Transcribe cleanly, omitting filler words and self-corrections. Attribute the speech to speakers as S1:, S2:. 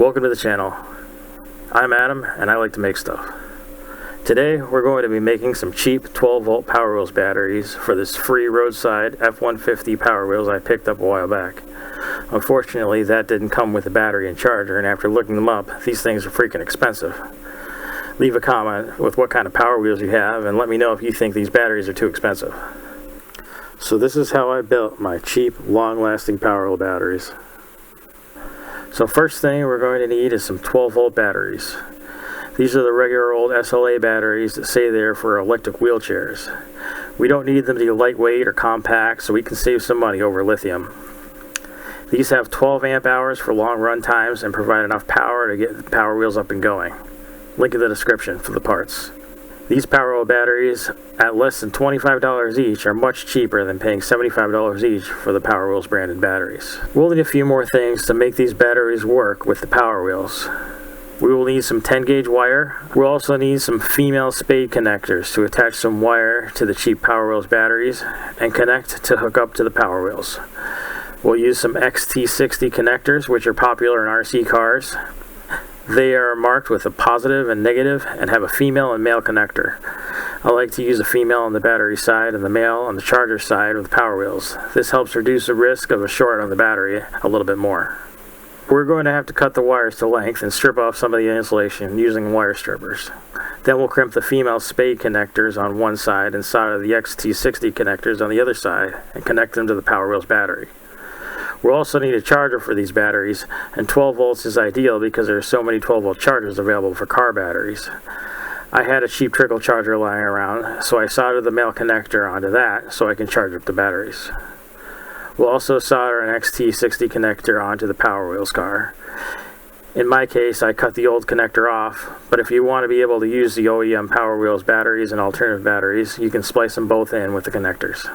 S1: Welcome to the channel. I'm Adam and I like to make stuff. Today we're going to be making some cheap 12 volt Power Wheels batteries for this free roadside F-150 Power Wheels I picked up a while back. Unfortunately that didn't come with a battery and charger, and after looking them up, these things are freaking expensive. Leave a comment with what kind of Power Wheels you have and let me know if you think these batteries are too expensive. So this is how I built my cheap, long-lasting Power Wheel batteries. So first thing we're going to need is some 12 volt batteries. These are the regular old SLA batteries that say they're for electric wheelchairs. We don't need them to be lightweight or compact, so we can save some money over lithium. These have 12 amp hours for long run times and provide enough power to get the Power Wheels up and going. Link in the description for the parts. These Power Wheel batteries at less than $25 each are much cheaper than paying $75 each for the Power Wheels branded batteries. We'll need a few more things to make these batteries work with the Power Wheels. We will need some 10 gauge wire. We'll also need some female SPADE connectors to attach some wire to the cheap Power Wheels batteries and connect to hook up to the Power Wheels. We'll use some XT60 connectors, which are popular in RC cars. They are marked with a positive and negative and have a female and male connector. I like to use a female on the battery side and the male on the charger side of the Power Wheels. This helps reduce the risk of a short on the battery a little bit more. We're going to have to cut the wires to length and strip off some of the insulation using wire strippers. Then we'll crimp the female SPADE connectors on one side and solder the XT60 connectors on the other side and connect them to the Power Wheels battery. We'll also need a charger for these batteries, and 12 volts is ideal because there are so many 12 volt chargers available for car batteries. I had a cheap trickle charger lying around, so I soldered the male connector onto that so I can charge up the batteries. We'll also solder an XT60 connector onto the Power Wheels car. In my case, I cut the old connector off, but if you want to be able to use the OEM Power Wheels batteries and alternative batteries, you can splice them both in with the connectors.